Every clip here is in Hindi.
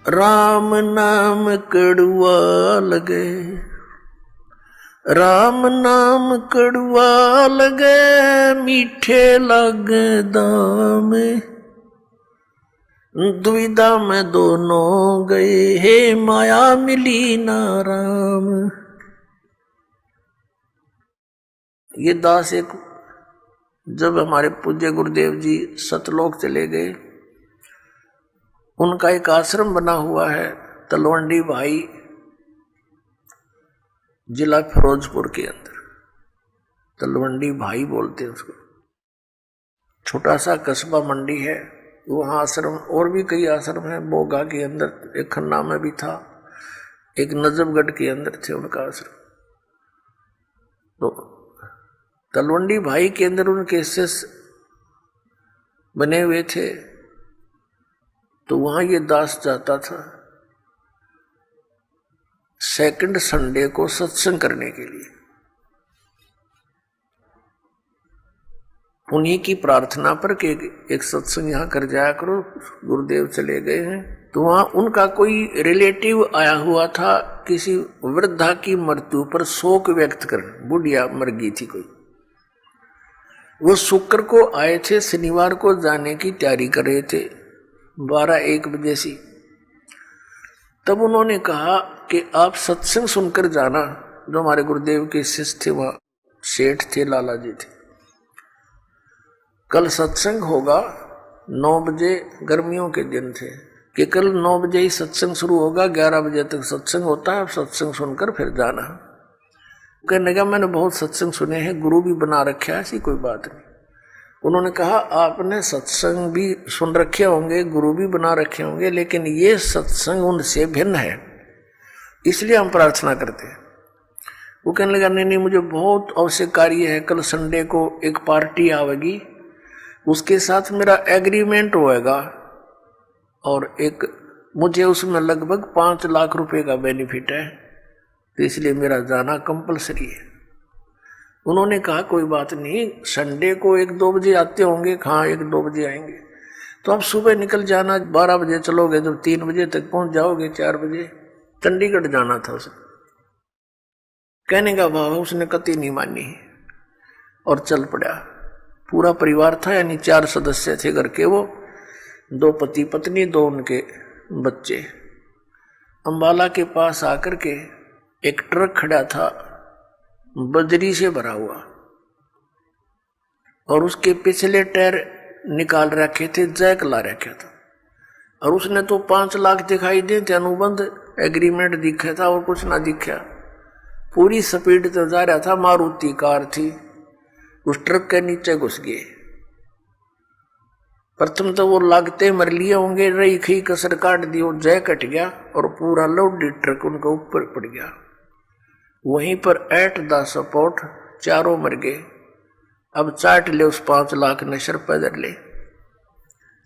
राम नाम कड़ुआ लगे, राम नाम कड़ुआ लगे, मीठे लगे दाम, दुविधा में दोनों गए, हे माया मिली ना राम। ये दास एक, जब हमारे पूज्य गुरुदेव जी सतलोक चले गए, उनका एक आश्रम बना हुआ है तलवंडी भाई, जिला फिरोजपुर के अंदर। तलवंडी भाई बोलते हैं उसको। छोटा सा कस्बा मंडी है, वहाँ आश्रम, और भी कई आश्रम हैं। बोगा के अंदर एक खन्ना में भी था, एक नजफगढ़ के अंदर थे उनका आश्रम। तो तलवंडी भाई के अंदर उनके शिष्य बने हुए थे। तो वहां ये दास जाता था सेकंड संडे को सत्संग करने के लिए। उन्हीं की प्रार्थना पर कि एक सत्संग यहां कर जाया करो, गुरुदेव चले गए हैं। तो वहां उनका कोई रिलेटिव आया हुआ था, किसी वृद्धा की मृत्यु पर शोक व्यक्त करने, बुढ़िया मर गई थी कोई। वो शुक्र को आए थे, शनिवार को जाने की तैयारी कर रहे थे 12-1 बजे से। तब उन्होंने कहा कि आप सत्संग सुनकर जाना। जो हमारे गुरुदेव के शिष्य थे, वहां सेठ थे, लाला जी थे। कल सत्संग होगा 9 बजे, गर्मियों के दिन थे कि कल 9 बजे ही सत्संग शुरू होगा, 11 बजे तक सत्संग होता है, सत्संग सुनकर फिर जाना। कहने का मैंने बहुत सत्संग सुने हैं, गुरु भी बना रखा है, ऐसी कोई बात नहीं। उन्होंने कहा आपने सत्संग भी सुन रखे होंगे, गुरु भी बना रखे होंगे, लेकिन ये सत्संग उनसे भिन्न है, इसलिए हम प्रार्थना करते हैं। वो कहने लगा नहीं, मुझे बहुत आवश्यक कार्य है, कल संडे को एक पार्टी आवेगी, उसके साथ मेरा एग्रीमेंट होएगा और एक मुझे उसमें लगभग 5 लाख रुपए का बेनिफिट है, तो इसलिए मेरा जाना कंपलसरी है। उन्होंने कहा कोई बात नहीं, संडे को 1-2 बजे आते होंगे। हाँ, 1-2 बजे आएंगे, तो आप सुबह निकल जाना, 12 बजे चलोगे तो 3 बजे तक पहुंच जाओगे। 4 बजे चंडीगढ़ जाना था उसे। कहने का भाव उसने कतई नहीं मानी और चल पड़ा। पूरा परिवार था, यानी 4 सदस्य थे घर के, वो 2 पति पत्नी, 2 उनके बच्चे। अंबाला के पास आकर के एक ट्रक खड़ा था बजरी से भरा हुआ, और उसके पिछले टायर निकाल रखे थे, जैक ला रखा था, और उसने तो 5 लाख दिखाई दे थे, अनुबंध एग्रीमेंट दिखा था और कुछ ना दिखा। पूरी स्पीड से जा रहा था, मारुति कार थी, उस ट्रक के नीचे घुस गए। प्रथम तो वो लागते मर लिए होंगे, रही खी कसर काट दी, और जैक कट गया और पूरा लोडी ट्रक उनके ऊपर पड़ गया। वहीं पर एट द सपोर्ट 4 मर गए। अब चाट ले उस 5 लाख नशर पैदल ले।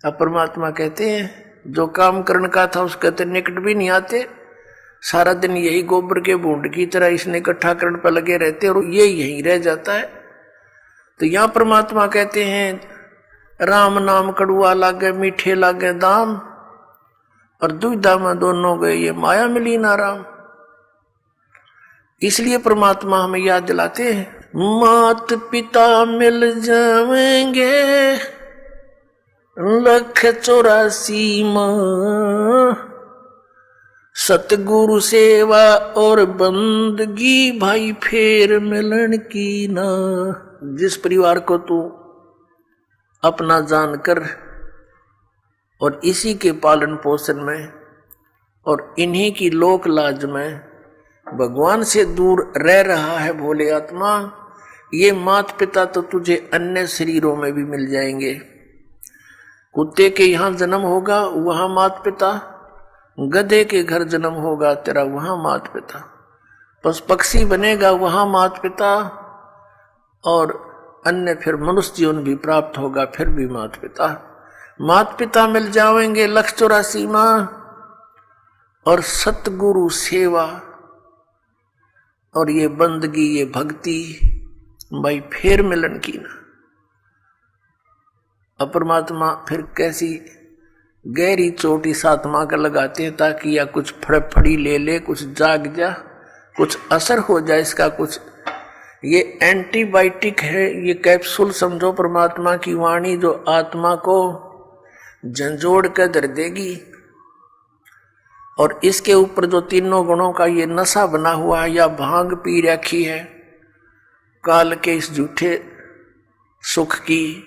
अब परमात्मा कहते हैं जो काम करने का था उसके तो निकट भी नहीं आते, सारा दिन यही गोबर के बूंद की तरह इसने इकट्ठा करने पर लगे रहते और ये यहीं रह जाता है। तो यहाँ परमात्मा कहते हैं राम नाम कड़ुआ लागे, मीठे लागे दाम, और दुविधा में दोनों गए, ये माया मिली ना राम। इसलिए परमात्मा हमें याद दिलाते हैं मात पिता मिल जाएंगे 184 माँ, सतगुरु सेवा और बंदगी भाई फेर मिलन की ना। जिस परिवार को तू अपना जानकर और इसी के पालन पोषण में और इन्हीं की लोक लाज में भगवान से दूर रह रहा है भोले आत्मा, ये माता पिता तो तुझे अन्य शरीरों में भी मिल जाएंगे। कुत्ते के यहाँ जन्म होगा वहां माता पिता, गधे के घर जन्म होगा तेरा वहां माता पिता, बस पक्षी बनेगा वहां माता पिता, और अन्य फिर मनुष्य जीवन भी प्राप्त होगा फिर भी माता पिता। माता पिता मिल जाएंगे 184 माँ, और सतगुरु सेवा और ये बंदगी ये भक्ति भाई फेर मिलन की ना। अब परमात्मा फिर कैसी गहरी चोट इस आत्मा का लगाते हैं ताकि या कुछ फड़फड़ी ले ले, कुछ जाग जा, कुछ असर हो जाए इसका कुछ। ये एंटीबायोटिक है, ये कैप्सूल समझो परमात्मा की वाणी जो आत्मा को झंझोड़ कर धर देगी। और इसके ऊपर जो तीनों गुणों का ये नशा बना हुआ है या भांग पी रखी है काल के इस झूठे सुख की,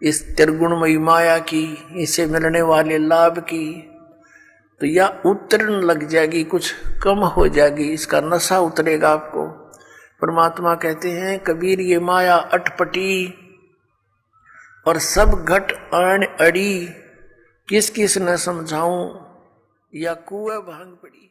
इस त्रिगुणमयी माया की, इसे मिलने वाले लाभ की, तो या उतरन लग जाएगी, कुछ कम हो जाएगी, इसका नशा उतरेगा आपको। परमात्मा कहते हैं कबीर ये माया अटपटी और सब घट आन अड़ी, किस किस न समझाऊं या कुएं भांग पड़ी।